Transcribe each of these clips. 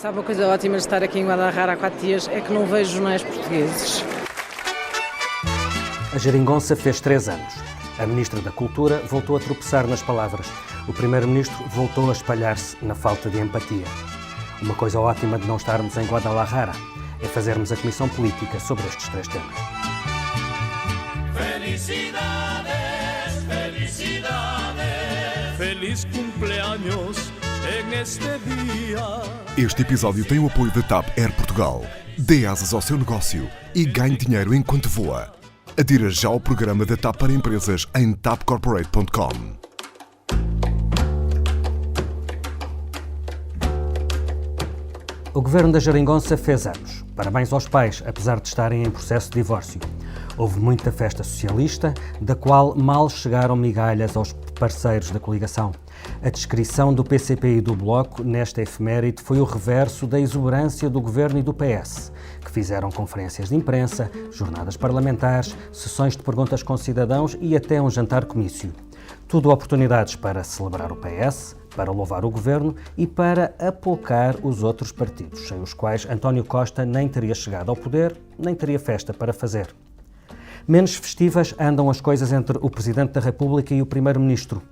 Sabe uma coisa ótima de estar aqui em Guadalajara há 4 dias é que não vejo jornais portugueses. A geringonça fez 3 anos. A Ministra da Cultura voltou a tropeçar nas palavras. O Primeiro-Ministro voltou a espalhar-se na falta de empatia. Uma coisa ótima de não estarmos em Guadalajara é fazermos a comissão política sobre estes 3 temas. Felicidades, felicidades. Feliz cumpleaños en este dia. Este episódio tem o apoio da TAP Air Portugal. Dê asas ao seu negócio e ganhe dinheiro enquanto voa. Adira já ao programa da TAP para empresas em tapcorporate.com. O governo da geringonça fez anos. Parabéns aos pais, apesar de estarem em processo de divórcio. Houve muita festa socialista, da qual mal chegaram migalhas aos parceiros da coligação. A descrição do PCP e do Bloco nesta efeméride foi o reverso da exuberância do governo e do PS, que fizeram conferências de imprensa, jornadas parlamentares, sessões de perguntas com cidadãos e até um jantar-comício. Tudo oportunidades para celebrar o PS, para louvar o governo e para apocar os outros partidos, sem os quais António Costa nem teria chegado ao poder, nem teria festa para fazer. Menos festivas andam as coisas entre o Presidente da República e o Primeiro-Ministro,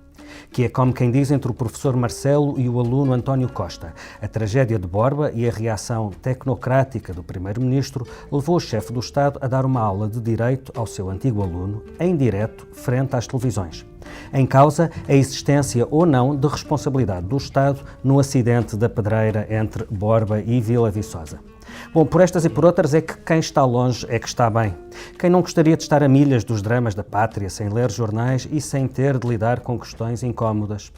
que é, como quem diz, entre o professor Marcelo e o aluno António Costa. A tragédia de Borba e a reação tecnocrática do Primeiro-Ministro levou o chefe do Estado a dar uma aula de Direito ao seu antigo aluno, em direto, frente às televisões. Em causa, a existência ou não de responsabilidade do Estado no acidente da pedreira entre Borba e Vila Viçosa. Bom, por estas e por outras é que quem está longe é que está bem. Quem não gostaria de estar a milhas dos dramas da pátria, sem ler jornais e sem ter de lidar com questões incómodas?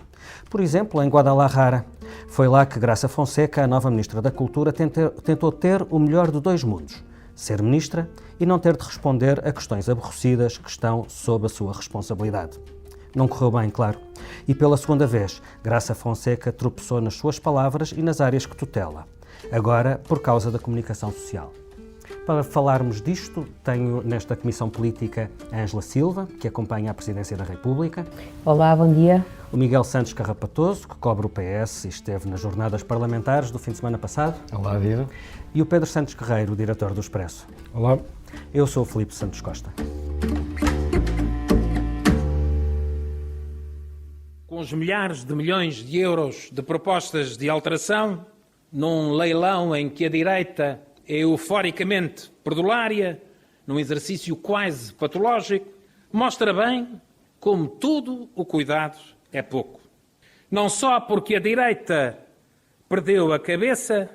Por exemplo, em Guadalajara. Foi lá que Graça Fonseca, a nova Ministra da Cultura, tentou ter o melhor de 2 mundos. Ser Ministra e não ter de responder a questões aborrecidas que estão sob a sua responsabilidade. Não correu bem, claro. E pela segunda vez, Graça Fonseca tropeçou nas suas palavras e nas áreas que tutela. Agora, por causa da comunicação social. Para falarmos disto, tenho nesta Comissão Política a Ângela Silva, que acompanha a Presidência da República. Olá, bom dia. O Miguel Santos Carrapatoso, que cobre o PS e esteve nas jornadas parlamentares do fim de semana passado. Olá, viva. E o Pedro Santos Guerreiro, o diretor do Expresso. Olá. Eu sou o Filipe Santos Costa. Com os milhares de milhões de euros de propostas de alteração, num leilão em que a direita é euforicamente perdulária, num exercício quase patológico, mostra bem como tudo o cuidado é pouco. Não só porque a direita perdeu a cabeça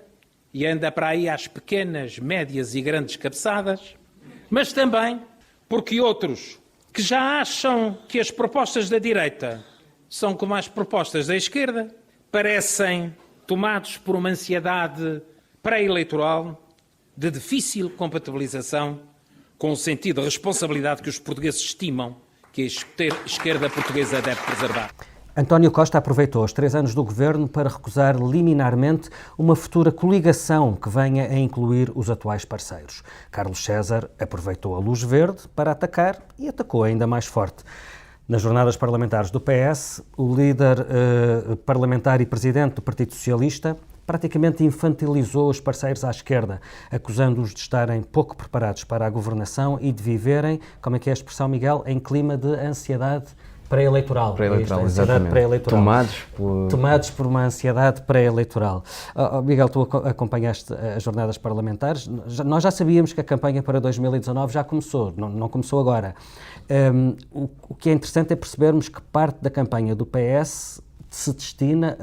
e anda para aí às pequenas, médias e grandes cabeçadas, mas também porque outros que já acham que as propostas da direita são como as propostas da esquerda, parecem tomados por uma ansiedade pré-eleitoral de difícil compatibilização com o sentido de responsabilidade que os portugueses estimam que a esquerda portuguesa deve preservar. António Costa aproveitou os 3 anos do governo para recusar liminarmente uma futura coligação que venha a incluir os atuais parceiros. Carlos César aproveitou a luz verde para atacar e atacou ainda mais forte. Nas jornadas parlamentares do PS, o líder parlamentar e presidente do Partido Socialista praticamente infantilizou os parceiros à esquerda, acusando-os de estarem pouco preparados para a governação e de viverem, como é que é a expressão, Miguel, em clima de ansiedade pré-eleitoral. Pré-eleitoral, exatamente. Pré-eleitoral. Tomados por uma ansiedade pré-eleitoral. Miguel, tu acompanhaste as jornadas parlamentares. Nós já sabíamos que a campanha para 2019 já começou, não começou agora. O que é interessante é percebermos que parte da campanha do PS se destina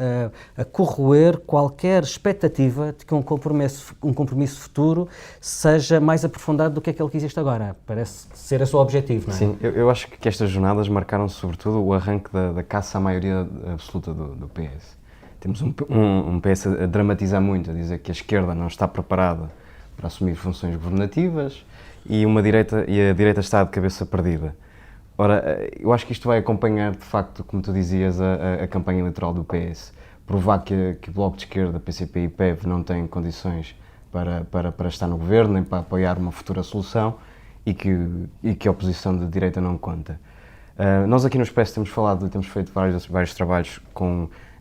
a corroer qualquer expectativa de que um compromisso futuro seja mais aprofundado do que aquele que existe agora. Parece ser esse o objetivo, não é? Sim, eu acho que estas jornadas marcaram sobretudo o arranque da caça à maioria absoluta do PS. Temos um PS a dramatizar muito, a dizer que a esquerda não está preparada para assumir funções governativas e a direita está de cabeça perdida. Ora, eu acho que isto vai acompanhar, de facto, como tu dizias, a campanha eleitoral do PS. Provar que o Bloco de Esquerda, PCP e PEV não têm condições para estar no governo, nem para apoiar uma futura solução e que a oposição de direita não conta. Nós aqui no Expresso temos feito vários trabalhos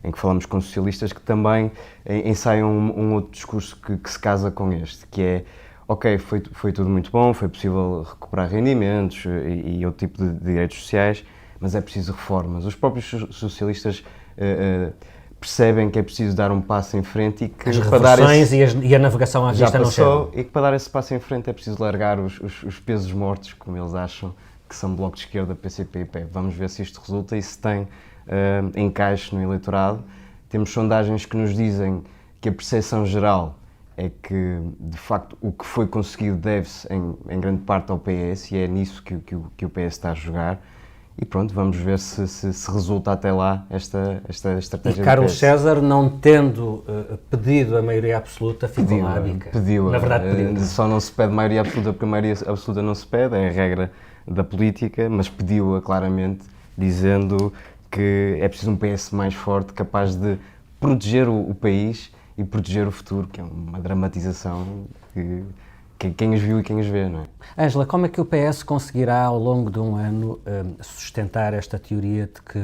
em que falamos com socialistas que também ensaiam um outro discurso que se casa com este, que é, ok, foi tudo muito bom, foi possível recuperar rendimentos e outro tipo de direitos sociais, mas é preciso reformas. Os próprios socialistas percebem que é preciso dar um passo em frente e que as revoluções e a navegação à vista não chegam. E que para dar esse passo em frente é preciso largar os pesos mortos, como eles acham, que são Bloco de Esquerda, PCP e PEV. Vamos ver se isto resulta e se tem encaixe no eleitorado. Temos sondagens que nos dizem que a percepção geral é que, de facto, o que foi conseguido deve-se em grande parte ao PS e é nisso que o PS está a jogar. E pronto, vamos ver se resulta até lá esta estratégia. E Carlos César, não tendo pedido a maioria absoluta, ficou na bica. Pediu. Na verdade, pediu. Só não se pede maioria absoluta porque a maioria absoluta não se pede, é a regra da política, mas pediu-a claramente, dizendo que é preciso um PS mais forte, capaz de proteger o país e proteger o futuro, que é uma dramatização que quem os viu e quem os vê, não é? Ângela, como é que o PS conseguirá, ao longo de um ano, sustentar esta teoria de que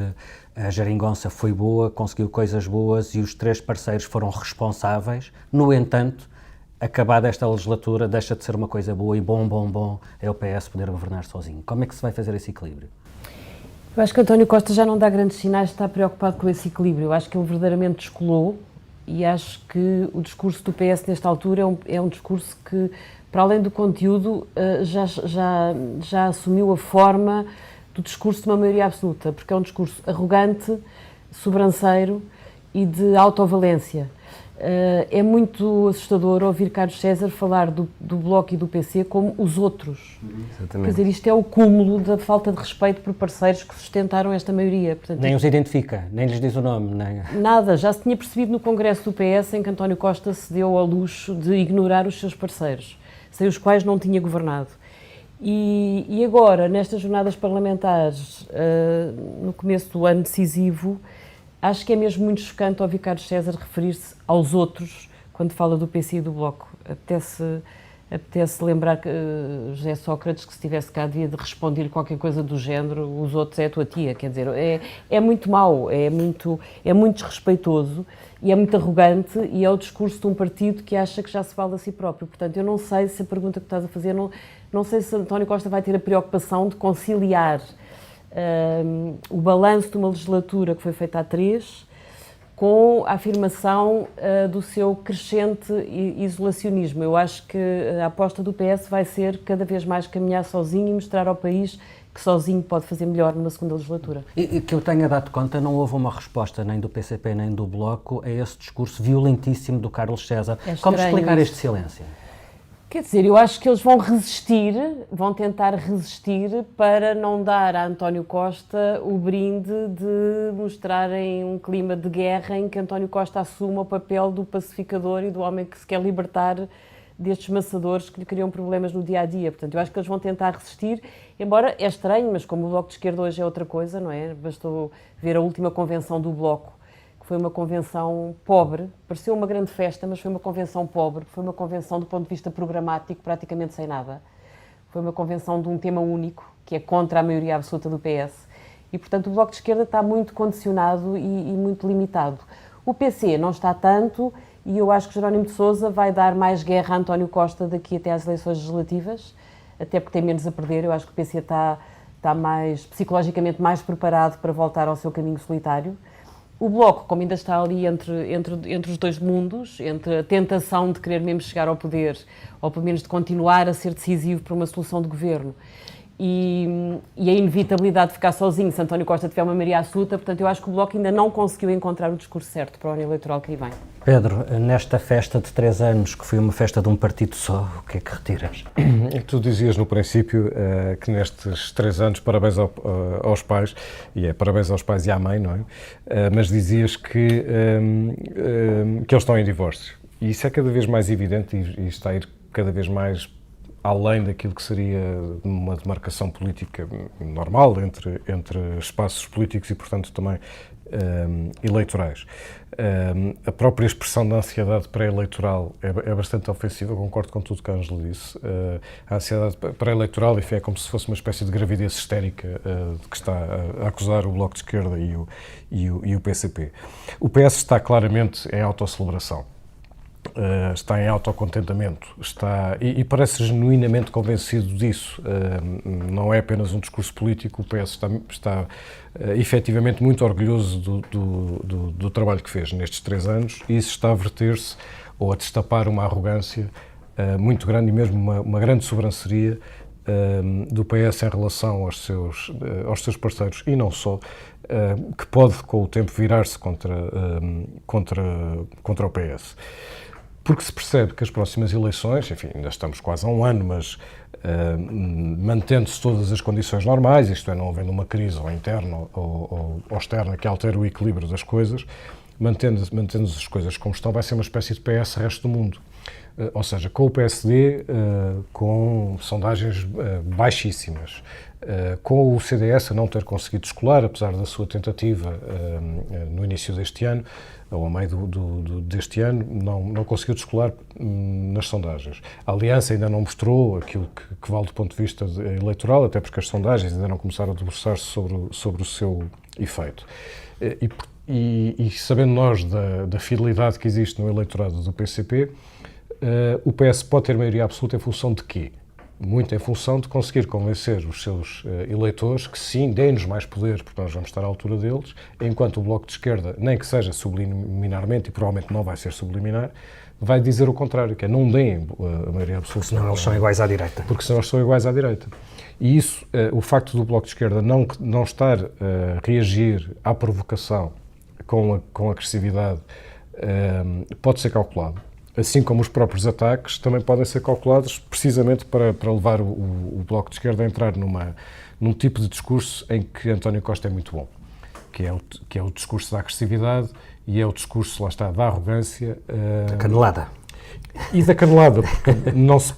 a geringonça foi boa, conseguiu coisas boas e os 3 parceiros foram responsáveis? No entanto, acabada esta legislatura, deixa de ser uma coisa boa e bom é o PS poder governar sozinho. Como é que se vai fazer esse equilíbrio? Eu acho que António Costa já não dá grandes sinais de estar preocupado com esse equilíbrio. Eu acho que ele verdadeiramente descolou e acho que o discurso do PS nesta altura é um discurso que, para além do conteúdo, já assumiu a forma do discurso de uma maioria absoluta, porque é um discurso arrogante, sobranceiro e de autovalência. É muito assustador ouvir Carlos César falar do Bloco e do PC como os outros. Exatamente. Quer dizer, isto é o cúmulo da falta de respeito por parceiros que sustentaram esta maioria. Portanto, Nem os identifica, nem lhes diz o nome. Nem... Nada, já se tinha percebido no Congresso do PS em que António Costa se deu ao luxo de ignorar os seus parceiros, sem os quais não tinha governado. E agora, nestas jornadas parlamentares, no começo do ano decisivo, acho que é mesmo muito chocante ouvir Carlos César referir-se aos outros quando fala do PC e do Bloco. Apetece lembrar que José Sócrates, que se estivesse cá, devia de responder-lhe qualquer coisa do género, os outros é a tua tia, quer dizer, é muito mau, é muito desrespeitoso e é muito arrogante e é o discurso de um partido que acha que já se vale a si próprio. Portanto, eu não sei se a pergunta que estás a fazer, não sei se António Costa vai ter a preocupação de conciliar o balanço de uma legislatura que foi feita há 3 com a afirmação do seu crescente isolacionismo. Eu acho que a aposta do PS vai ser cada vez mais caminhar sozinho e mostrar ao país que sozinho pode fazer melhor numa segunda legislatura. E que eu tenha dado conta, não houve uma resposta nem do PCP nem do Bloco a esse discurso violentíssimo do Carlos César. Como explicar este silêncio? Quer dizer, eu acho que eles vão resistir, vão tentar resistir para não dar a António Costa o brinde de mostrarem um clima de guerra em que António Costa assuma o papel do pacificador e do homem que se quer libertar destes maçadores que lhe criam problemas no dia-a-dia. Portanto, eu acho que eles vão tentar resistir, embora é estranho, mas como o Bloco de Esquerda hoje é outra coisa, não é? Bastou ver a última convenção do Bloco, foi uma convenção pobre, pareceu uma grande festa, mas foi uma convenção pobre, foi uma convenção do ponto de vista programático praticamente sem nada. Foi uma convenção de um tema único, que é contra a maioria absoluta do PS. E, portanto, o Bloco de Esquerda está muito condicionado e muito limitado. O PC não está tanto e eu acho que Jerónimo de Sousa vai dar mais guerra a António Costa daqui até às eleições legislativas, até porque tem menos a perder. Eu acho que o PC está psicologicamente mais preparado para voltar ao seu caminho solitário. O Bloco, como ainda está ali entre os dois mundos, entre a tentação de querer mesmo chegar ao poder, ou pelo menos de continuar a ser decisivo para uma solução de governo, e a inevitabilidade de ficar sozinho se António Costa tiver uma maioria absoluta, portanto eu acho que o Bloco ainda não conseguiu encontrar o discurso certo para o ano eleitoral que aí vem. Pedro, nesta festa de 3 anos, que foi uma festa de um partido só, o que é que retiras? Tu dizias no princípio que nestes 3 anos, parabéns aos pais, e parabéns aos pais e à mãe, não é? Mas dizias que eles estão em divórcio. E isso é cada vez mais evidente e está a ir cada vez mais além daquilo que seria uma demarcação política normal entre espaços políticos e, portanto, também eleitorais. A própria expressão da ansiedade pré-eleitoral é bastante ofensiva, concordo com tudo que a Ângela disse. A ansiedade pré-eleitoral, enfim, é como se fosse uma espécie de gravidez histérica de que está a acusar o Bloco de Esquerda e o PCP. O PS está claramente em autocelebração. Está em autocontentamento, e parece genuinamente convencido disso. Não é apenas um discurso político, o PS está efetivamente muito orgulhoso do trabalho que fez nestes 3 anos, e isso está a verter-se ou a destapar uma arrogância muito grande e mesmo uma grande sobranceria do PS em relação aos seus parceiros, e não só, que pode com o tempo virar-se contra o PS. Porque se percebe que as próximas eleições, enfim, ainda estamos quase há um ano, mas mantendo-se todas as condições normais, isto é, não havendo uma crise ou interna ou externa que altere o equilíbrio das coisas, mantendo-se as coisas como estão, vai ser uma espécie de PS resto do mundo. Ou seja, com o PSD com sondagens baixíssimas, com o CDS a não ter conseguido descolar, apesar da sua tentativa no início deste ano, ou a meio deste ano, não conseguiu descolar nas sondagens. A Aliança ainda não mostrou aquilo que vale do ponto de vista eleitoral, até porque as sondagens ainda não começaram a debruçar-se sobre o seu efeito. E sabendo nós da fidelidade que existe no eleitorado do PCP, o PS pode ter maioria absoluta em função de quê? Muito em função de conseguir convencer os seus eleitores que sim, deem-nos mais poder, porque nós vamos estar à altura deles, enquanto o Bloco de Esquerda, nem que seja subliminarmente, e provavelmente não vai ser subliminar, vai dizer o contrário, que é não deem a maioria absoluta. Porque senão eles são iguais à direita. Porque senão eles são iguais à direita. E isso, o facto do Bloco de Esquerda não estar a reagir à provocação com agressividade, pode ser calculado. Assim como os próprios ataques também podem ser calculados precisamente para levar o Bloco de Esquerda a entrar num tipo de discurso em que António Costa é muito bom, que é o discurso da agressividade e é o discurso, lá está, da arrogância. Da canelada. E da canelada, porque não se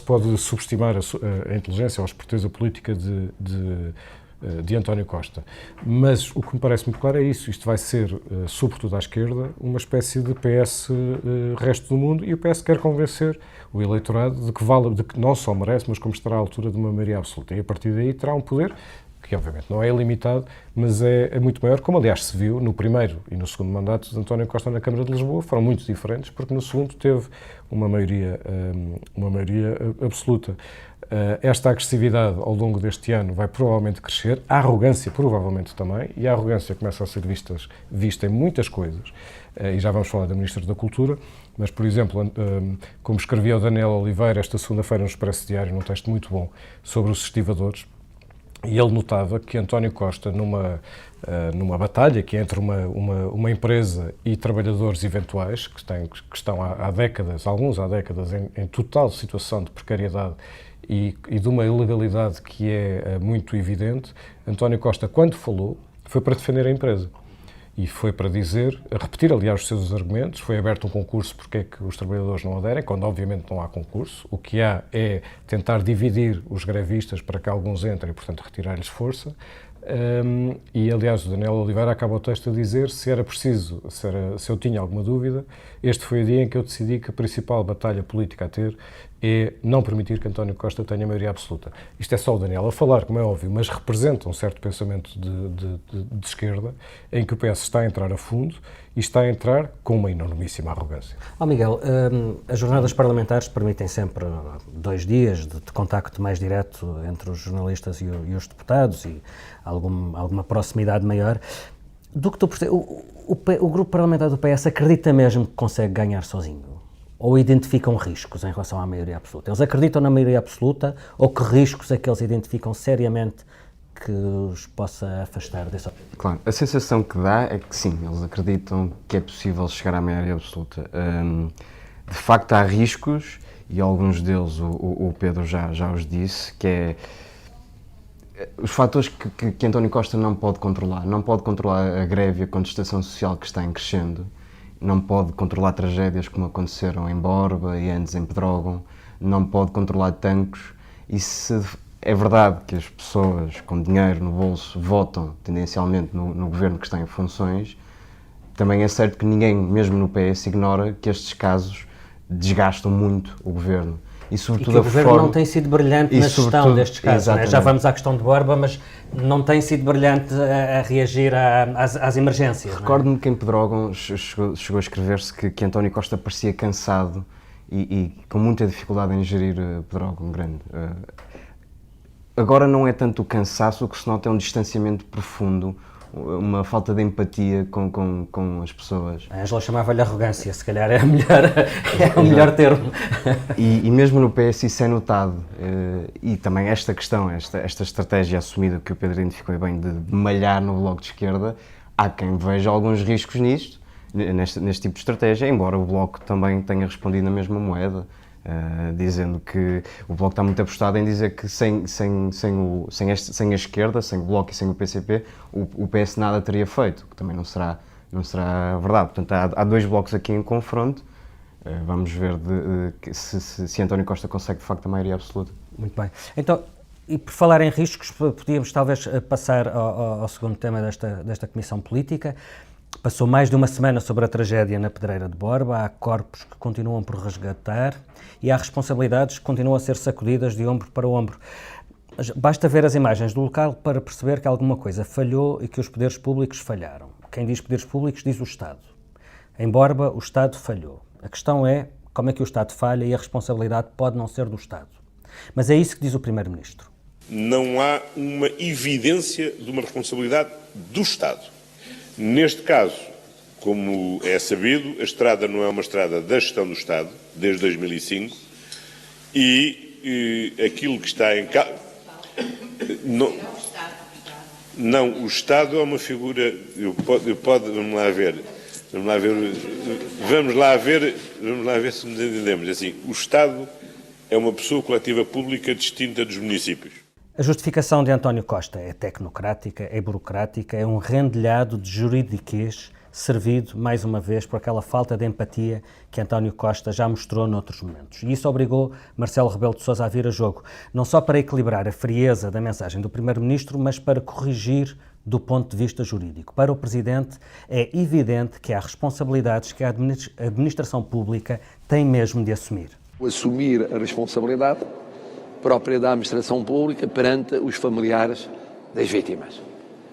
pode subestimar a inteligência ou a esperteza política de António Costa. Mas o que me parece muito claro é isso. Isto vai ser, sobretudo à esquerda, uma espécie de PS resto do mundo, e o PS quer convencer o eleitorado de que não só merece, mas como estará à altura de uma maioria absoluta. E a partir daí terá um poder que obviamente não é ilimitado, mas é muito maior, como aliás se viu no primeiro e no segundo mandato de António Costa na Câmara de Lisboa. Foram muito diferentes, porque no segundo teve uma maioria absoluta. Esta agressividade ao longo deste ano vai provavelmente crescer, a arrogância provavelmente também, e a arrogância começa a ser vista em muitas coisas, e já vamos falar da Ministra da Cultura, mas, por exemplo, como escrevia o Daniel Oliveira esta segunda-feira no Expresso Diário, num texto muito bom sobre os estivadores, e ele notava que António Costa, numa batalha que é entre uma empresa e trabalhadores eventuais, que estão há décadas, alguns há décadas, em total situação de precariedade e de uma ilegalidade que é muito evidente, António Costa, quando falou, foi para defender a empresa. E foi para repetir, aliás, os seus argumentos. Foi aberto um concurso porque é que os trabalhadores não aderem, quando obviamente não há concurso. O que há é tentar dividir os grevistas para que alguns entrem e, portanto, retirar-lhes força. E, aliás, o Daniel Oliveira acaba o texto a dizer se era preciso, se eu tinha alguma dúvida, este foi o dia em que eu decidi que a principal batalha política a ter é não permitir que António Costa tenha maioria absoluta. Isto é só o Daniel a falar, como é óbvio, mas representa um certo pensamento de esquerda, em que o PS está a entrar a fundo e está a entrar com uma enormíssima arrogância. Miguel, as jornadas parlamentares permitem sempre 2 dias de contacto mais direto entre os jornalistas e os deputados e alguma proximidade maior. Do que tu percebes, o grupo parlamentar do PS acredita mesmo que consegue ganhar sozinho? Ou identificam riscos em relação à maioria absoluta? Eles acreditam na maioria absoluta, ou que riscos é que eles identificam seriamente que os possa afastar desse objetivo? Claro, a sensação que dá é que sim, eles acreditam que é possível chegar à maioria absoluta. De facto há riscos, e alguns deles o Pedro já os disse, que é os fatores que António Costa não pode controlar. Não pode controlar a greve e a contestação social que está em crescendo. Não pode controlar tragédias como aconteceram em Borba e antes em Pedrógão. não pode controlar tanques, e se é verdade que as pessoas com dinheiro no bolso votam tendencialmente no governo que está em funções, também é certo que ninguém, mesmo no PS, ignora que estes casos desgastam muito o governo. E, sobretudo, que o governo não tem sido brilhante na gestão destes casos. Né? Já vamos à questão de Borba, mas não tem sido brilhante a reagir às emergências. Recordo-me que em Pedrógão chegou a escrever-se que António Costa parecia cansado e com muita dificuldade em gerir Pedrógão grande. Agora não é tanto o cansaço, o que se nota é um distanciamento profundo, uma falta de empatia com as pessoas. A Ângela chamava-lhe arrogância, se calhar é o melhor termo. E mesmo no PS isso é notado. E também esta questão, esta estratégia assumida que o Pedro identificou bem de malhar no Bloco de Esquerda, há quem veja alguns riscos nisto, neste tipo de estratégia, embora o Bloco também tenha respondido na mesma moeda, dizendo que o Bloco está muito apostado em dizer que sem a esquerda, sem o Bloco e sem o PCP, o PS nada teria feito, que também não será verdade. Portanto, há dois blocos aqui em confronto. Vamos ver se António Costa consegue de facto a maioria absoluta. Muito bem. Então, e por falar em riscos, podíamos talvez passar ao segundo tema desta Comissão Política. Passou mais de uma semana sobre a tragédia na Pedreira de Borba, há corpos que continuam por resgatar e há responsabilidades que continuam a ser sacudidas de ombro para ombro. Basta ver as imagens do local para perceber que alguma coisa falhou e que os poderes públicos falharam. Quem diz poderes públicos diz o Estado. Em Borba, o Estado falhou. A questão é como é que o Estado falha e a responsabilidade pode não ser do Estado. Mas é isso que diz o Primeiro-Ministro. Não há uma evidência de uma responsabilidade do Estado. Neste caso, como é sabido, a estrada não é uma estrada da gestão do Estado, desde 2005, e aquilo que está em causa... Não, o Estado é uma figura... Vamos lá ver se nos entendemos. Assim, o Estado é uma pessoa coletiva pública distinta dos municípios. A justificação de António Costa é tecnocrática, é burocrática, é um rendilhado de juridiquês servido, mais uma vez, por aquela falta de empatia que António Costa já mostrou noutros momentos. E isso obrigou Marcelo Rebelo de Sousa a vir a jogo, não só para equilibrar a frieza da mensagem do Primeiro-Ministro, mas para corrigir do ponto de vista jurídico. Para o Presidente, é evidente que há responsabilidades que a administração pública tem mesmo de assumir. Assumir a responsabilidade própria da administração pública perante os familiares das vítimas.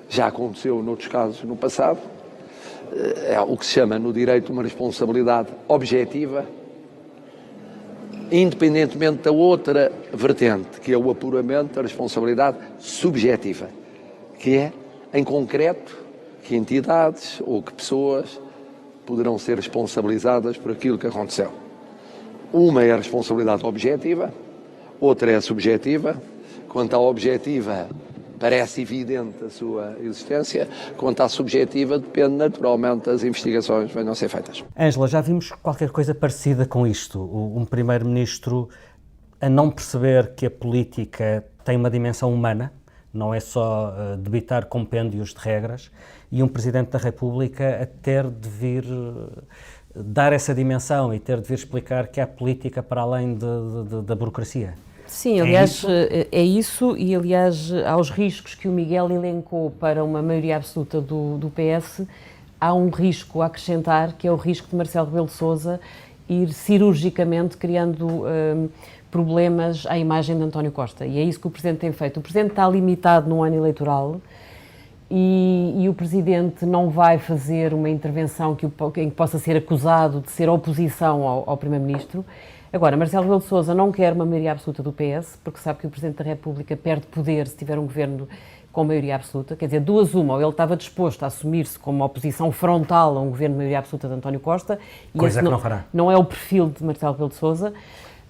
Já aconteceu noutros casos no passado, é o que se chama no direito uma responsabilidade objetiva, independentemente da outra vertente, que é o apuramento da responsabilidade subjetiva, que é, em concreto, que entidades ou que pessoas poderão ser responsabilizadas por aquilo que aconteceu. Uma é a responsabilidade objetiva, outra é a subjetiva. Quanto à objetiva, parece evidente a sua existência. Quanto à subjetiva, depende naturalmente das investigações que venham a ser feitas. Ângela, já vimos qualquer coisa parecida com isto. Um Primeiro-Ministro a não perceber que a política tem uma dimensão humana, não é só debitar compêndios de regras, e um Presidente da República a ter de vir dar essa dimensão e ter de vir explicar que há política para além da burocracia. Sim, aliás, é isso, e aliás, aos riscos que o Miguel elencou para uma maioria absoluta do PS, há um risco a acrescentar, que é o risco de Marcelo Rebelo de Sousa ir cirurgicamente criando problemas à imagem de António Costa. E é isso que o Presidente tem feito. O Presidente está limitado num ano eleitoral e o Presidente não vai fazer uma intervenção em que possa ser acusado de ser oposição ao Primeiro-Ministro. Agora, Marcelo Rebelo de Sousa não quer uma maioria absoluta do PS, porque sabe que o Presidente da República perde poder se tiver um governo com maioria absoluta. Quer dizer, duas uma, ou ele estava disposto a assumir-se como uma oposição frontal a um governo de maioria absoluta de António Costa. E coisa que não fará. Não é o perfil de Marcelo Rebelo de Sousa.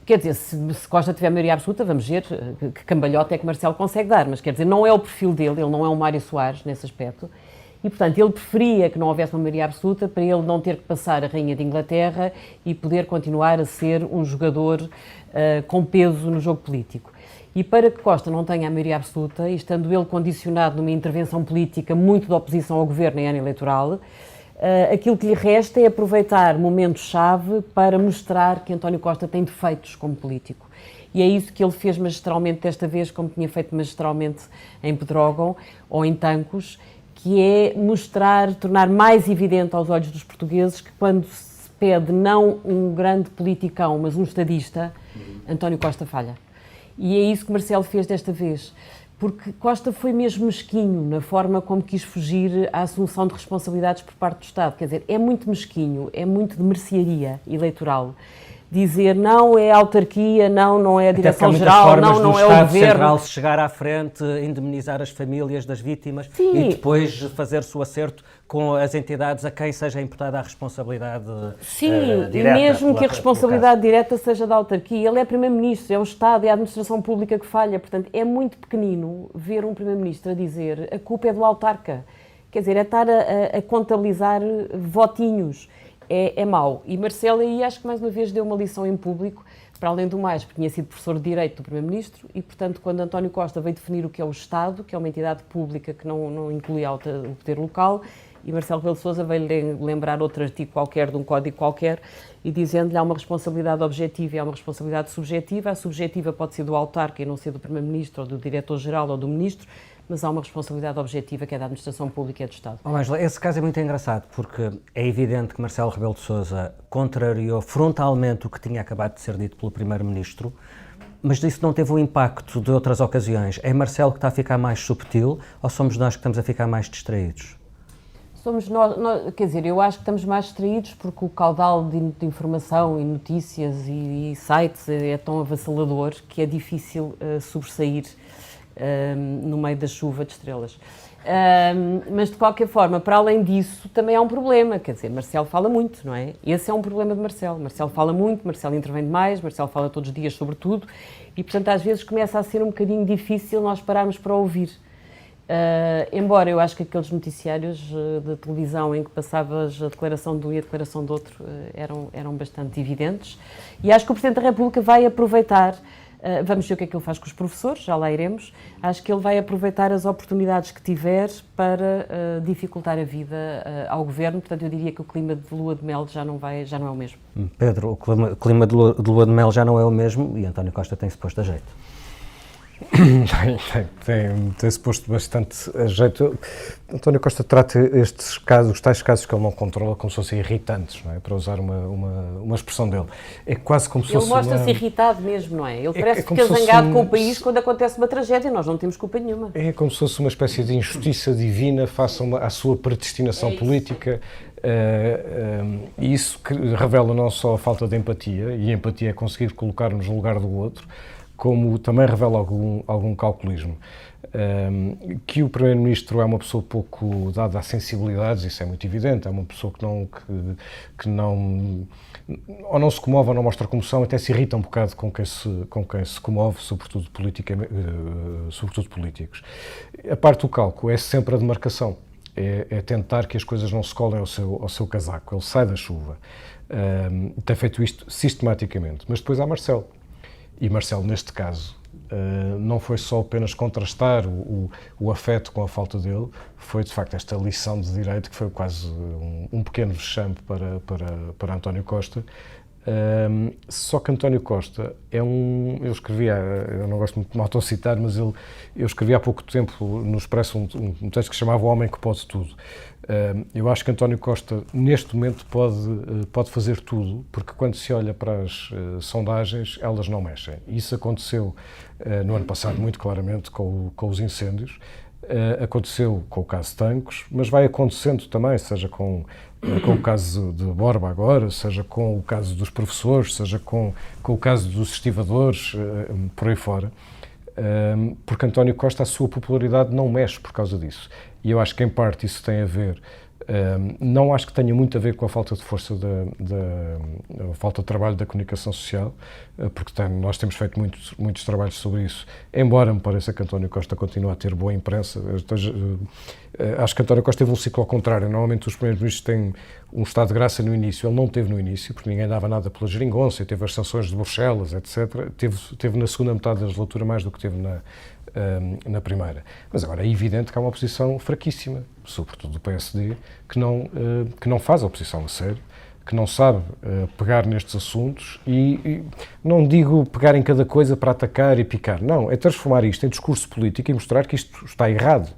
Quer dizer, se Costa tiver maioria absoluta, vamos ver que cambalhota é que Marcelo consegue dar, mas quer dizer, não é o perfil dele, ele não é um Mário Soares nesse aspecto. E, portanto, ele preferia que não houvesse uma maioria absoluta para ele não ter que passar a Rainha de Inglaterra e poder continuar a ser um jogador com peso no jogo político. E para que Costa não tenha a maioria absoluta, e estando ele condicionado numa intervenção política muito de oposição ao governo em ano eleitoral, aquilo que lhe resta é aproveitar momentos-chave para mostrar que António Costa tem defeitos como político. E é isso que ele fez magistralmente desta vez, como tinha feito magistralmente em Pedrógão ou em Tancos, que é mostrar, tornar mais evidente aos olhos dos portugueses que quando se pede não um grande politicão, mas um estadista, António Costa falha. E é isso que Marcelo fez desta vez, porque Costa foi mesmo mesquinho na forma como quis fugir à assunção de responsabilidades por parte do Estado. Quer dizer, é muito mesquinho, é muito de mercearia eleitoral. Dizer não é a autarquia, não é a direção-geral, não é o Estado governo. Central se chegar à frente, indemnizar as famílias das vítimas. Sim. E depois fazer-se o acerto com as entidades a quem seja imputada a responsabilidade direta. E mesmo que a responsabilidade direta seja da autarquia, ele é Primeiro-Ministro, é o Estado, é a administração pública que falha. Portanto, é muito pequenino ver um Primeiro-Ministro a dizer a culpa é do autarca. Quer dizer, é estar a contabilizar votinhos. É mau. E Marcelo aí acho que mais uma vez deu uma lição em público, para além do mais, porque tinha sido professor de Direito do Primeiro-Ministro e, portanto, quando António Costa veio definir o que é o Estado, que é uma entidade pública que não inclui o poder local, e Marcelo Rebelo de Sousa veio-lhe lembrar outro artigo qualquer, de um código qualquer, e dizendo-lhe há uma responsabilidade objetiva e há uma responsabilidade subjetiva. A subjetiva pode ser do autarca e não ser do Primeiro-Ministro, ou do Diretor-Geral, ou do Ministro, mas há uma responsabilidade objetiva que é da administração pública e do Estado. Ângela, esse caso é muito engraçado porque é evidente que Marcelo Rebelo de Sousa contrariou frontalmente o que tinha acabado de ser dito pelo Primeiro-Ministro, mas isso não teve o impacto de outras ocasiões. É Marcelo que está a ficar mais subtil ou somos nós que estamos a ficar mais distraídos? Somos nós, quer dizer, eu acho que estamos mais distraídos porque o caudal de informação e notícias e sites é tão avassalador que é difícil sobressair no meio da chuva de estrelas. Mas, de qualquer forma, para além disso, também há um problema. Quer dizer, Marcelo fala muito, não é? Esse é um problema de Marcelo. Marcelo fala muito, Marcelo intervém demais, Marcelo fala todos os dias sobre tudo e, portanto, às vezes começa a ser um bocadinho difícil nós pararmos para ouvir. Embora eu acho que aqueles noticiários de televisão em que passavas a declaração de um e a declaração do outro eram bastante evidentes. E acho que o Presidente da República vai aproveitar. Vamos ver o que é que ele faz com os professores, já lá iremos. Acho que ele vai aproveitar as oportunidades que tiver para dificultar a vida ao Governo. Portanto, eu diria que o clima de lua de mel já não é o mesmo. Pedro, o clima de lua de mel já não é o mesmo e António Costa tem-se posto a jeito. Tem-se posto bastante a jeito. António Costa trata estes casos, os tais casos que ele não controla, como se fossem irritantes, não é? Para usar uma expressão dele. É quase como se fosse. Ele mostra-se irritado mesmo, não é? Ele parece que fica zangado com o país quando acontece uma tragédia e nós não temos culpa nenhuma. É como se fosse uma espécie de injustiça divina face à sua predestinação política. E isso que revela não só a falta de empatia, e a empatia é conseguir colocar-nos no lugar do outro, como também revela algum calculismo. Que o Primeiro-Ministro é uma pessoa pouco dada a sensibilidades, isso é muito evidente, é uma pessoa que não ou não se comove ou não mostra comoção, até se irrita um bocado com quem se comove, sobretudo políticos. A parte do cálculo é sempre a demarcação, é tentar que as coisas não se colem ao seu casaco, ele sai da chuva. Tem feito isto sistematicamente, mas depois há Marcelo. E Marcelo, neste caso, não foi só apenas contrastar o afeto com a falta dele, foi de facto esta lição de direito que foi quase um pequeno vexame para António Costa. Só que António Costa eu não gosto muito de me autocitar, mas eu escrevi há pouco tempo no Expresso um texto que se chamava O Homem que Pode Tudo. Eu acho que António Costa, neste momento, pode fazer tudo, porque quando se olha para as sondagens, elas não mexem. Isso aconteceu no ano passado, muito claramente, com os incêndios, aconteceu com o caso de Tancos, mas vai acontecendo também, seja com o caso de Borba agora, seja com o caso dos professores, seja com o caso dos estivadores, por aí fora, porque António Costa, a sua popularidade não mexe por causa disso. E eu acho que, em parte, isso tem a ver, não acho que tenha muito a ver com a falta de força, a falta de trabalho da comunicação social, porque nós temos feito muitos trabalhos sobre isso, embora me pareça que António Costa continua a ter boa imprensa. Acho que António Costa teve um ciclo ao contrário. Normalmente os primeiros-ministros têm um estado de graça no início, ele não teve no início, porque ninguém dava nada pela geringonça, teve as sanções de Bruxelas, etc. Teve na segunda metade da legislatura mais do que teve na primeira. Mas agora é evidente que há uma oposição fraquíssima, sobretudo do PSD, que não faz a oposição a sério, que não sabe pegar nestes assuntos e não digo pegar em cada coisa para atacar e picar, não, é transformar isto em discurso político e mostrar que isto está errado.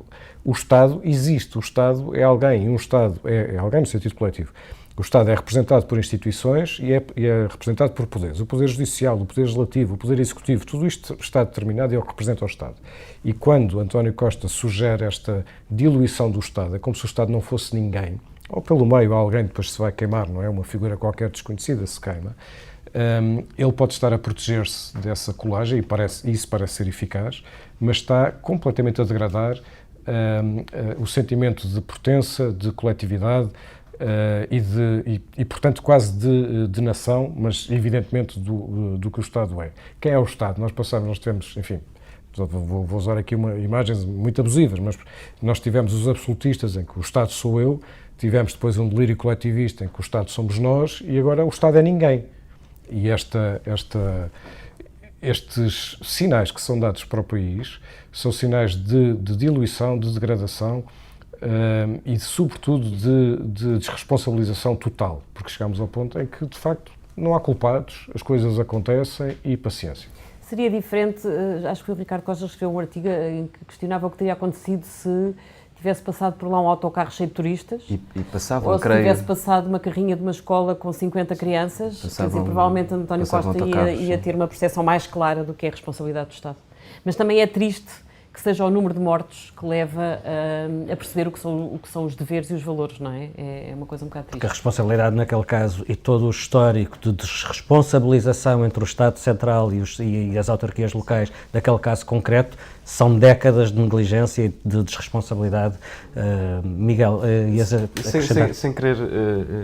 O Estado existe, o Estado é alguém, e um Estado é alguém no sentido coletivo. O Estado é representado por instituições e é representado por poderes. O Poder Judicial, o Poder Legislativo, o Poder Executivo, tudo isto está determinado e é o que representa o Estado. E quando António Costa sugere esta diluição do Estado, é como se o Estado não fosse ninguém, ou pelo meio alguém depois se vai queimar, não é? Uma figura qualquer desconhecida se queima. Ele pode estar a proteger-se dessa colagem e isso parece ser eficaz, mas está completamente a degradar o sentimento de pertença, de coletividade e portanto, quase de nação, mas evidentemente do que o Estado é. Quem é o Estado? Nós tivemos, enfim, vou usar aqui imagens muito abusivas, mas nós tivemos os absolutistas em que o Estado sou eu, tivemos depois um delírio coletivista em que o Estado somos nós e agora o Estado é ninguém. E estes sinais que são dados para o país são sinais de diluição, de degradação e, sobretudo, de desresponsabilização total, porque chegamos ao ponto em que, de facto, não há culpados, as coisas acontecem e paciência. Seria diferente, acho que foi o Ricardo Costa que escreveu um artigo em que questionava o que teria acontecido se tivesse passado por lá um autocarro cheio de turistas, e passavam, ou se tivesse passado uma carrinha de uma escola com 50 crianças, quer dizer, provavelmente António Costa ia ter uma percepção mais clara do que é a responsabilidade do Estado. Mas também é triste que seja o número de mortos que leva a perceber o que são os deveres e os valores, não é? É uma coisa um bocado triste. Porque a responsabilidade naquele caso e todo o histórico de desresponsabilização entre o Estado Central e as autarquias locais daquele caso concreto são décadas de negligência e de desresponsabilidade. Miguel, sem querer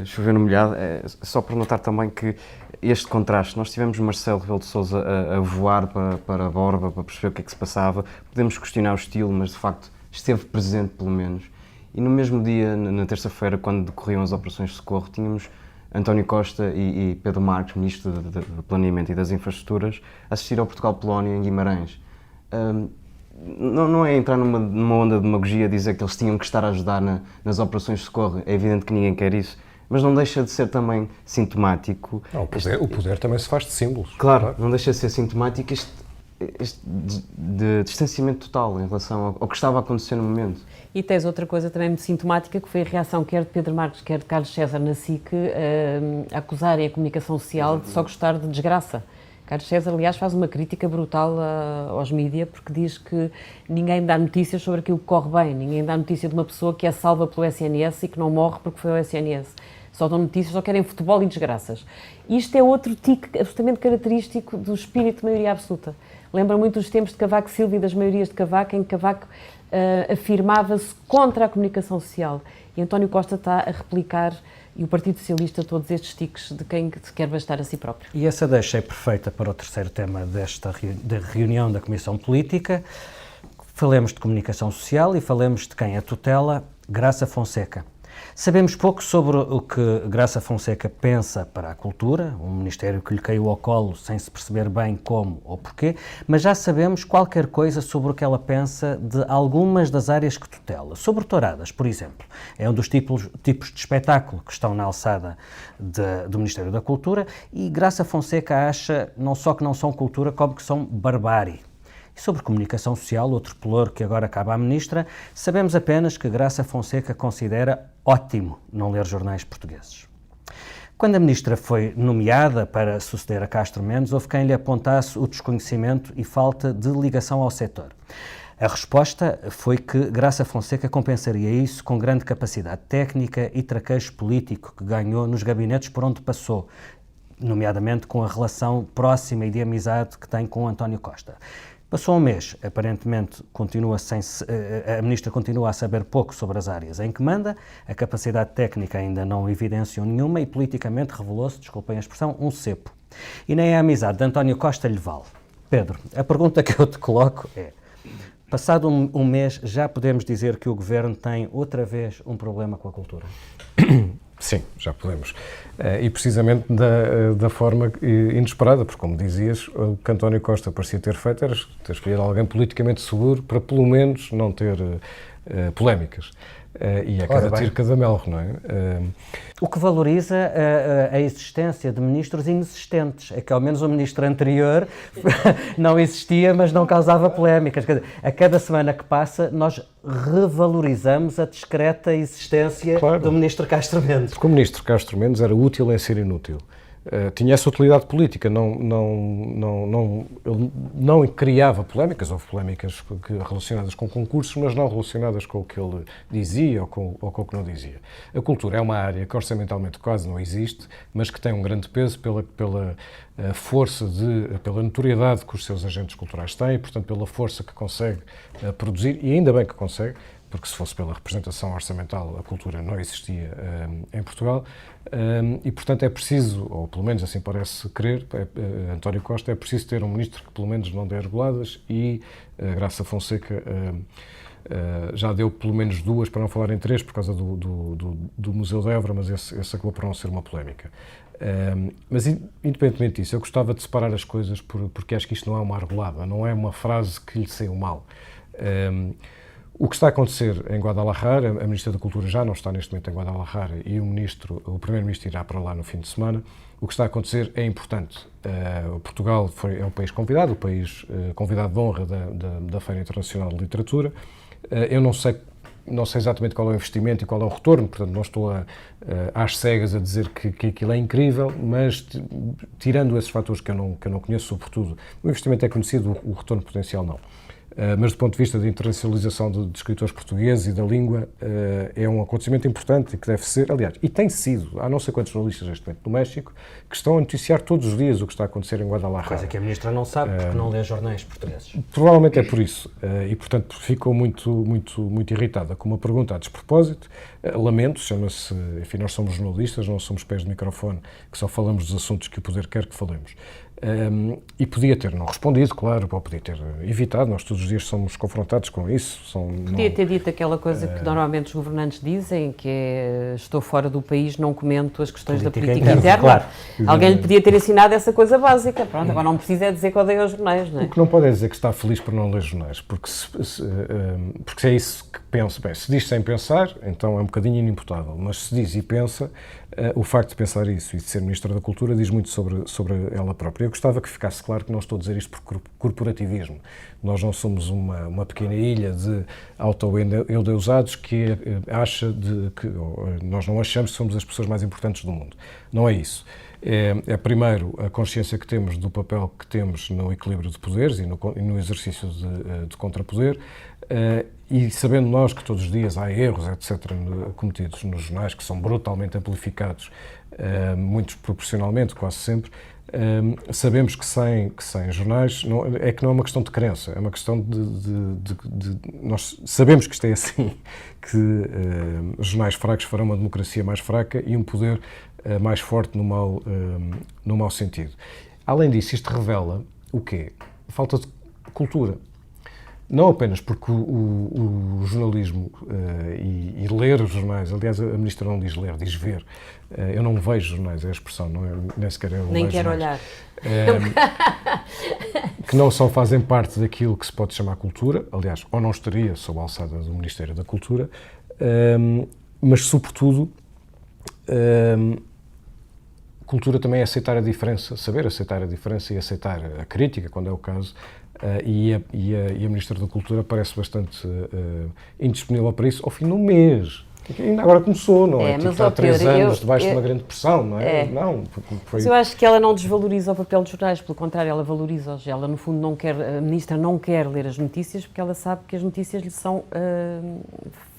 chover no molhado, só por notar também que este contraste, nós tivemos Marcelo Rebelo de Sousa a voar para a Borba para perceber o que é que se passava, podemos questionar o estilo, mas de facto esteve presente pelo menos, e no mesmo dia, na terça-feira, quando decorriam as operações de socorro, tínhamos António Costa e Pedro Marques, Ministro do Planeamento e das Infraestruturas, assistir ao Portugal-Polónia em Guimarães. Não é entrar numa onda de demagogia dizer que eles tinham que estar a ajudar nas operações de socorro, é evidente que ninguém quer isso, mas não deixa de ser também sintomático. Não, o poder também se faz de símbolos. Claro, não deixa de ser sintomático este de distanciamento total em relação ao que estava a acontecer no momento. E tens outra coisa também muito sintomática, que foi a reação quer de Pedro Marques, quer de Carlos César na SIC, a acusarem a comunicação social de só gostar de desgraça. Carlos César, aliás, faz uma crítica brutal aos mídias, porque diz que ninguém dá notícias sobre aquilo que corre bem, ninguém dá notícia de uma pessoa que é salva pelo SNS e que não morre porque foi ao SNS. Só dão notícias, só querem futebol e desgraças. Isto é outro tique absolutamente característico do espírito de maioria absoluta. Lembra muito dos tempos de Cavaco Silva e das maiorias de Cavaco, em que Cavaco afirmava-se contra a comunicação social. E António Costa está a replicar, e o Partido Socialista, todos estes tiques de quem se quer bastar a si próprio. E essa deixa é perfeita para o terceiro tema desta reunião da Comissão Política. Falemos de comunicação social e falemos de quem a tutela, Graça Fonseca. Sabemos pouco sobre o que Graça Fonseca pensa para a cultura, um ministério que lhe caiu ao colo sem se perceber bem como ou porquê, mas já sabemos qualquer coisa sobre o que ela pensa de algumas das áreas que tutela. Sobre touradas, por exemplo. É um dos tipos de espetáculo que estão na alçada do Ministério da Cultura e Graça Fonseca acha não só que não são cultura, como que são barbárie. Sobre comunicação social, outro pelouro que agora cabe à Ministra, sabemos apenas que Graça Fonseca considera ótimo não ler jornais portugueses. Quando a Ministra foi nomeada para suceder a Castro Mendes, houve quem lhe apontasse o desconhecimento e falta de ligação ao setor. A resposta foi que Graça Fonseca compensaria isso com grande capacidade técnica e traquejo político que ganhou nos gabinetes por onde passou, nomeadamente com a relação próxima e de amizade que tem com António Costa. Passou um mês, aparentemente a Ministra continua a saber pouco sobre as áreas em que manda, a capacidade técnica ainda não evidenciou nenhuma e politicamente revelou-se, desculpem a expressão, um cepo. E nem a amizade de António Costa lhe vale. Pedro, a pergunta que eu te coloco é, passado um mês, já podemos dizer que o Governo tem outra vez um problema com a cultura? Sim, já podemos. E precisamente da forma inesperada, porque, como dizias, o que António Costa parecia ter feito era ter escolhido alguém politicamente seguro para, pelo menos, não ter polémicas. E é cada tiro, cada melro, não é? O que valoriza a existência de ministros inexistentes é que, ao menos, o ministro anterior não existia, mas não causava polémicas. Quer dizer, a cada semana que passa, nós revalorizamos a discreta existência do ministro Castro Mendes. Porque o ministro Castro Mendes era útil em ser inútil. Tinha essa utilidade política, ele não criava polémicas, houve polémicas relacionadas com concursos, mas não relacionadas com o que ele dizia ou com o que não dizia. A cultura é uma área que orçamentalmente quase não existe, mas que tem um grande peso pela força, pela notoriedade que os seus agentes culturais têm, e, portanto, pela força que consegue produzir, e ainda bem que consegue, porque se fosse pela representação orçamental a cultura não existia em Portugal, e portanto é preciso, ou pelo menos assim parece crer, António Costa, é preciso ter um ministro que pelo menos não dê reguladas, e Graça Fonseca já deu pelo menos 2, para não falar em 3, por causa do Museu de Évora, mas esse acabou por não ser uma polémica. Mas independentemente disso, eu gostava de separar as coisas porque acho que isto não é uma argolada, não é uma frase que lhe saiu mal. O que está a acontecer em Guadalajara, a Ministra da Cultura já não está neste momento em Guadalajara e o Primeiro-Ministro irá para lá no fim de semana. O que está a acontecer é importante. Portugal é o país convidado, o país convidado de honra da Feira Internacional de Literatura. Eu não sei exatamente qual é o investimento e qual é o retorno, portanto não estou às cegas a dizer que aquilo é incrível, mas tirando esses fatores que eu não conheço, sobretudo, o investimento é conhecido, o retorno potencial não. Mas do ponto de vista da internacionalização de escritores portugueses e da língua, é um acontecimento importante e que deve ser, aliás, e tem sido, há não sei quantos jornalistas neste momento no México que estão a noticiar todos os dias o que está a acontecer em Guadalajara. Coisa que a Ministra não sabe, porque não lê jornais portugueses. Provavelmente é por isso, e portanto ficou muito irritada com uma pergunta a despropósito. Lamento, chama-se, enfim, nós somos jornalistas, não somos pés de microfone, que só falamos dos assuntos que o poder quer que falemos. E podia ter não respondido, claro, ou podia ter evitado, nós todos os dias somos confrontados com isso. Podia ter dito aquela coisa que normalmente os governantes dizem, que é: estou fora do país, não comento as questões da política interna. Claro. Alguém lhe podia ter ensinado essa coisa básica. Pronto, agora não precisa dizer que odeia os jornais, não é? O que não pode é dizer que está feliz por não ler jornais, porque se é isso que pensa, bem, se diz sem pensar, então é um bocadinho inimputável, mas se diz e pensa, o facto de pensar isso e de ser Ministra da Cultura diz muito sobre ela própria. Eu gostava que ficasse claro que não estou a dizer isto por corporativismo. Nós não somos uma pequena ilha de auto-endeusados que acha que nós não achamos que somos as pessoas mais importantes do mundo. Não é isso. É primeiro a consciência que temos do papel que temos no equilíbrio de poderes e no exercício de contrapoder, e sabendo nós que todos os dias há erros, etc., cometidos nos jornais, que são brutalmente amplificados, muito proporcionalmente, quase sempre, sabemos que sem jornais não é uma questão de crença, é uma questão nós sabemos que isto é assim, que os jornais fracos farão uma democracia mais fraca e um poder mais forte no mau sentido. Além disso, isto revela o quê? Falta de cultura. Não apenas porque o jornalismo e ler os jornais, aliás, a Ministra não diz ler, diz ver. Eu não vejo jornais, é a expressão, não é, nem sequer eu nem quero olhar. Que não só fazem parte daquilo que se pode chamar cultura, aliás, ou não estaria sob a alçada do Ministério da Cultura, mas, sobretudo, cultura também é aceitar a diferença, saber aceitar a diferença e aceitar a crítica, quando é o caso. E a Ministra da Cultura parece bastante indisponível para isso ao fim de um mês. Ainda agora começou, não é? Tipo, há 3 anos debaixo de uma grande pressão, não é? Não, mas eu acho que ela não desvaloriza o papel dos jornais, pelo contrário, ela valoriza-os. Ela, no fundo, a Ministra não quer ler as notícias porque ela sabe que as notícias lhe são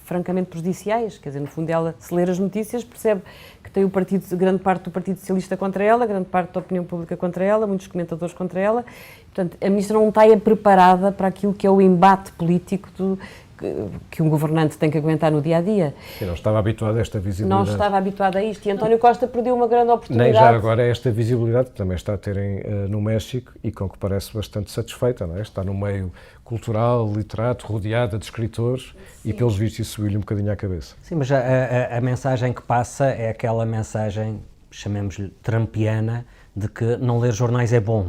francamente prejudiciais. Quer dizer, no fundo, ela, se ler as notícias, percebe que tem grande parte do Partido Socialista contra ela, grande parte da opinião pública contra ela, muitos comentadores contra ela. Portanto, a Ministra não está preparada para aquilo que é o embate político que um governante tem que aguentar no dia-a-dia. Eu não estava habituado a esta visibilidade. Não estava habituado a isto, e António Costa perdeu uma grande oportunidade. Nem já agora esta visibilidade que também está a terem no México, e com que parece bastante satisfeita, não é? Está no meio cultural, literato, rodeada de escritores. Sim. E pelos vistos isso subiu-lhe um bocadinho à cabeça. Sim, mas a mensagem que passa é aquela mensagem, chamemos-lhe trumpiana, de que não ler jornais é bom.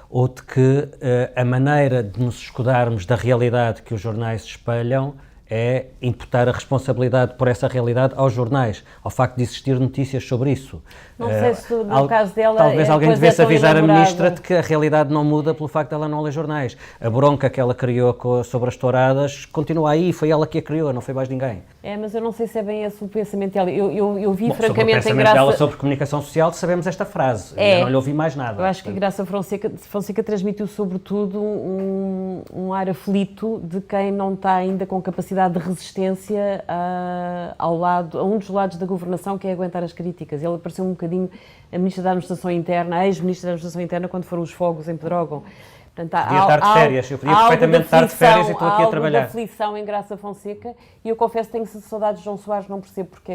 Ou de que a maneira de nos escudarmos da realidade que os jornais espelham é imputar a responsabilidade por essa realidade aos jornais, ao facto de existir notícias sobre isso. Não sei se no caso dela... Talvez alguém devesse avisar a Ministra de que a realidade não muda pelo facto de ela não ler jornais. A bronca que ela criou sobre as touradas continua aí, foi ela que a criou, não foi mais ninguém. Mas eu não sei se é bem esse o pensamento dela. Eu vi francamente sobre o pensamento dela sobre comunicação social, sabemos esta frase. Eu não lhe ouvi mais nada. Eu acho que a Graça Fonseca transmitiu sobretudo um ar aflito de quem não está ainda com capacidade de resistência a um dos lados da governação, que é aguentar as críticas. Ele pareceu um bocadinho a Ministra da Administração Interna, a ex-Ministra da Administração Interna, quando foram os fogos em Pedrógão. Portanto, podia estar de férias, eu podia perfeitamente estar de férias e estou aqui a trabalhar. Há algo de aflição em Graça Fonseca, e eu confesso que tenho saudades de João Soares, não percebo porque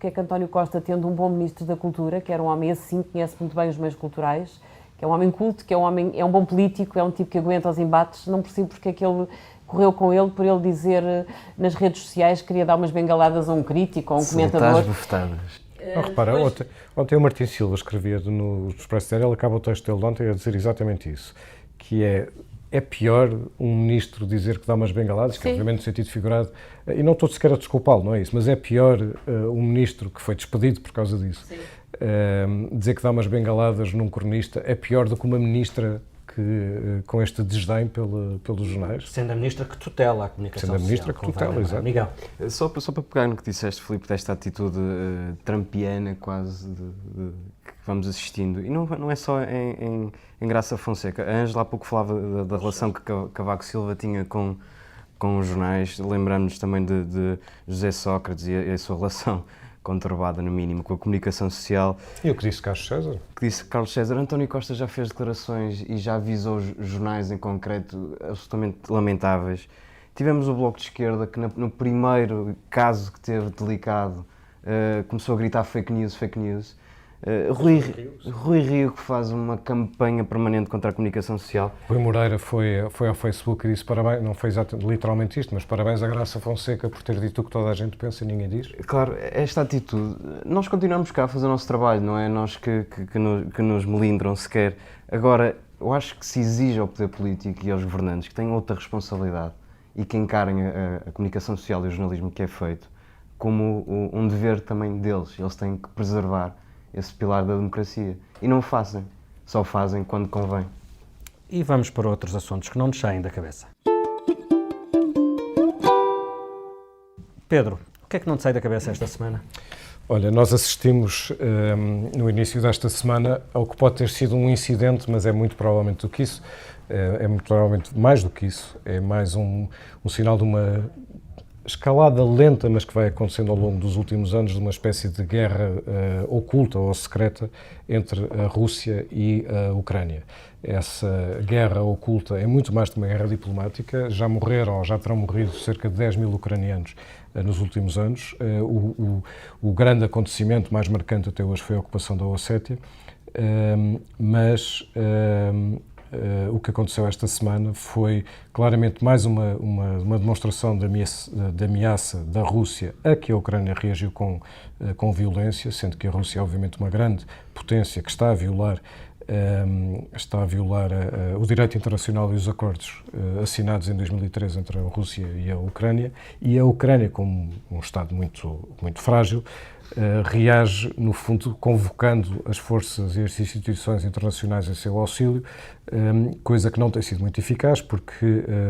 é que António Costa, tendo um bom Ministro da Cultura, que era um homem assim, que conhece muito bem os meios culturais, que é um homem culto, que é um bom político, é um tipo que aguenta os embates, não percebo porque é que ele correu com ele por ele dizer nas redes sociais que queria dar umas bengaladas a um crítico ou a um comentador. Não, repara, ontem o Martim Silva escrevia no Expresso Diário, ele acaba o texto dele de ontem a dizer exatamente isso, que é pior um ministro dizer que dá umas bengaladas, que obviamente no sentido figurado, e não estou sequer a desculpá-lo, não é isso, mas é pior um ministro que foi despedido por causa disso, dizer que dá umas bengaladas num cronista, é pior do que uma ministra com este desdém pelos jornais. Sendo a Ministra que tutela a comunicação social. Sendo a Ministra que tutela, exato. Miguel. Só para pegar no que disseste, Filipe, desta atitude trumpiana quase que vamos assistindo, e não é só em Graça Fonseca. A Ângela há pouco falava da relação que Cavaco Silva tinha com os jornais, lembramos-nos também de José Sócrates e a sua relação conturbada, no mínimo, com a comunicação social. E o que disse Carlos César? Carlos César. António Costa já fez declarações e já avisou os jornais em concreto absolutamente lamentáveis. Tivemos o Bloco de Esquerda que no primeiro caso que teve delicado começou a gritar fake news. Rui Rio, que faz uma campanha permanente contra a comunicação social. Rui Moreira foi ao Facebook e disse parabéns, não foi literalmente isto, mas parabéns a Graça Fonseca por ter dito o que toda a gente pensa e ninguém diz. Claro, esta atitude, nós continuamos cá a fazer o nosso trabalho, não é nós que nos melindram sequer. Agora, eu acho que se exige ao poder político e aos governantes que tenham outra responsabilidade e que encarem a comunicação social e o jornalismo que é feito como um dever também deles. Eles têm que preservar esse pilar da democracia. E não o fazem. Só fazem quando convém. E vamos para outros assuntos que não nos saem da cabeça. Pedro, o que é que não te sai da cabeça esta semana? Olha, nós assistimos no início desta semana ao que pode ter sido um incidente, mas é muito provavelmente do que isso. É muito provavelmente mais do que isso. É mais um sinal de uma escalada lenta, mas que vai acontecendo ao longo dos últimos anos, de uma espécie de guerra oculta ou secreta entre a Rússia e a Ucrânia. Essa guerra oculta é muito mais de uma guerra diplomática. Já morreram, ou já terão morrido, cerca de 10 mil ucranianos nos últimos anos. O grande acontecimento mais marcante até hoje foi a ocupação da Ossétia, mas o que aconteceu esta semana foi claramente mais uma demonstração de ameaça da Rússia a que a Ucrânia reagiu com violência, sendo que a Rússia é obviamente uma grande potência que está a violar o direito internacional e os acordos assinados em 2013 entre a Rússia e a Ucrânia, como um Estado muito, muito frágil, reage, no fundo, convocando as forças e as instituições internacionais em seu auxílio, coisa que não tem sido muito eficaz, porque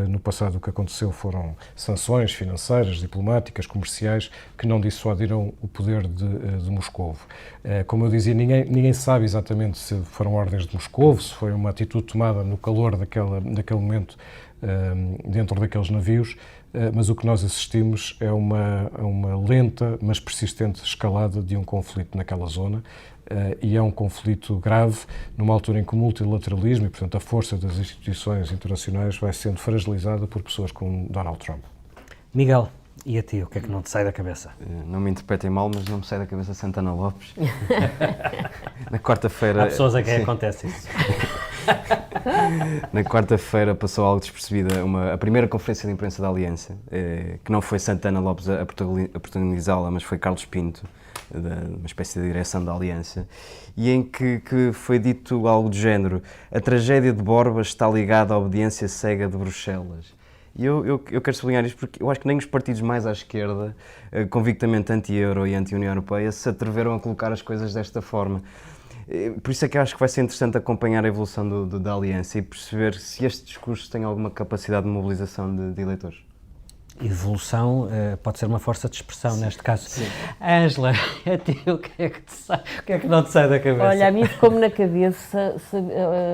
no passado o que aconteceu foram sanções financeiras, diplomáticas, comerciais, que não dissuadiram o poder de Moscovo. Como eu dizia, ninguém sabe exatamente se foram ordens de Moscovo, se foi uma atitude tomada no calor daquele momento dentro daqueles navios, mas o que nós assistimos é uma lenta, mas persistente escalada de um conflito naquela zona. e é um conflito grave numa altura em que o multilateralismo e, portanto, a força das instituições internacionais vai sendo fragilizada por pessoas como Donald Trump. Miguel, e a ti, o que é que não te sai da cabeça? Não me interpretem mal, mas não me sai da cabeça Santana Lopes. Na quarta-feira... Há pessoas a quem acontece isso. Na quarta-feira passou algo despercebida a primeira conferência de imprensa da Aliança, que não foi Santana Lopes a protagonizá-la, mas foi Carlos Pinto, uma espécie de direção da Aliança, e em que foi dito algo do género: a tragédia de Borba está ligada à obediência cega de Bruxelas. E eu quero sublinhar isto porque eu acho que nem os partidos mais à esquerda, convictamente anti-euro e anti-União Europeia, se atreveram a colocar as coisas desta forma. Por isso é que eu acho que vai ser interessante acompanhar a evolução da Aliança e perceber se este discurso tem alguma capacidade de mobilização de eleitores. Evolução pode ser uma força de expressão, neste caso. Sim. Ângela, a ti, o que é que não te sai da cabeça? Olha, a mim ficou-me na cabeça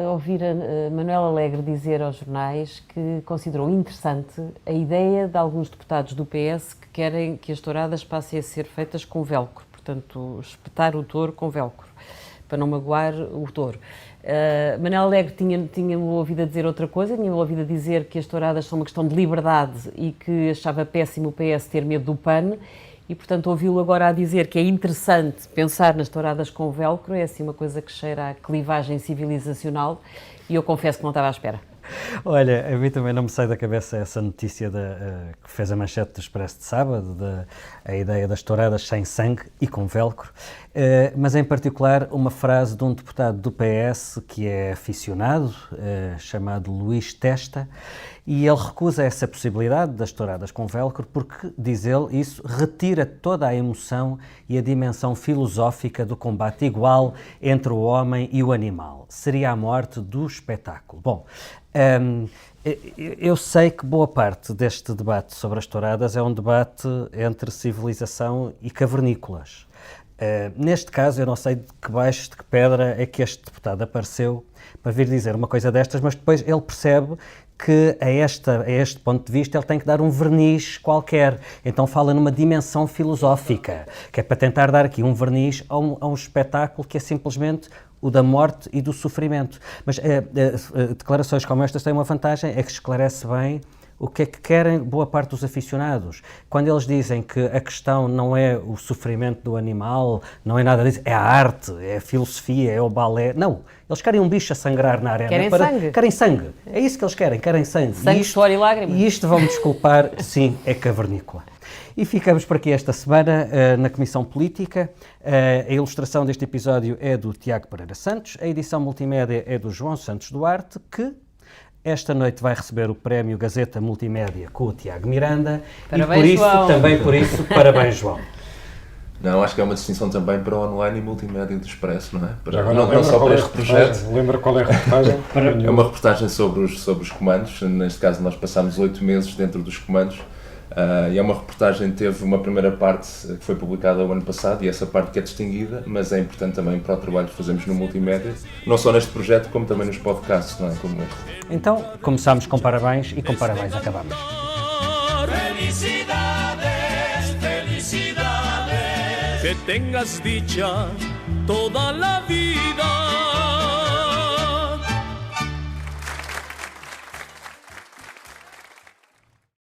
ouvir a Manuel Alegre dizer aos jornais que considerou interessante a ideia de alguns deputados do PS que querem que as touradas passem a ser feitas com velcro, portanto, espetar o touro com velcro, para não magoar o touro. Manuel Alegre tinha-me ouvido a dizer outra coisa, tinha-me ouvido a dizer que as touradas são uma questão de liberdade e que achava péssimo o PS ter medo do PAN e, portanto, ouvi-lo agora a dizer que é interessante pensar nas touradas com velcro, é assim uma coisa que cheira a clivagem civilizacional e eu confesso que não estava à espera. Olha, a mim também não me sai da cabeça essa notícia que fez a manchete do Expresso de sábado, a ideia das touradas sem sangue e com velcro, mas em particular uma frase de um deputado do PS que é aficionado, chamado Luís Testa, e ele recusa essa possibilidade das touradas com velcro porque, diz ele, isso retira toda a emoção e a dimensão filosófica do combate igual entre o homem e o animal. Seria a morte do espetáculo. Bom, eu sei que boa parte deste debate sobre as touradas é um debate entre civilização e cavernícolas. Neste caso, eu não sei de que baixo, de que pedra é que este deputado apareceu para vir dizer uma coisa destas, mas depois ele percebe que a este ponto de vista ele tem que dar um verniz qualquer. Então fala numa dimensão filosófica, que é para tentar dar aqui um verniz a um espetáculo que é simplesmente o da morte e do sofrimento. Mas declarações como estas têm uma vantagem, é que esclarece bem o que é que querem boa parte dos aficionados. Quando eles dizem que a questão não é o sofrimento do animal, não é nada disso, é a arte, é a filosofia, é o balé. Não, eles querem um bicho a sangrar na arena. Querem sangue. É isso que eles querem sangue. Sangue, suor e lágrimas. E isto, vão-me desculpar, sim, é cavernícola. E ficamos por aqui esta semana na Comissão Política. A ilustração deste episódio é do Tiago Pereira Santos, a edição multimédia é do João Santos Duarte, que esta noite vai receber o prémio Gazeta Multimédia com o Tiago Miranda. Parabéns, e por isso, João. também por isso, parabéns, João. Não, acho que é uma distinção também para o online e multimédia do Expresso, não é? Não só para este projeto. Lembra qual é a reportagem? É uma reportagem sobre os comandos. Neste caso, nós passámos 8 meses dentro dos comandos. E é uma reportagem que teve uma primeira parte que foi publicada o ano passado e essa parte que é distinguida, mas é importante também para o trabalho que fazemos no multimédia, não só neste projeto como também nos podcasts, não é? Como este. Então, começamos com parabéns e com parabéns acabamos. Felicidades, felicidades, que tengas dicha toda la vida.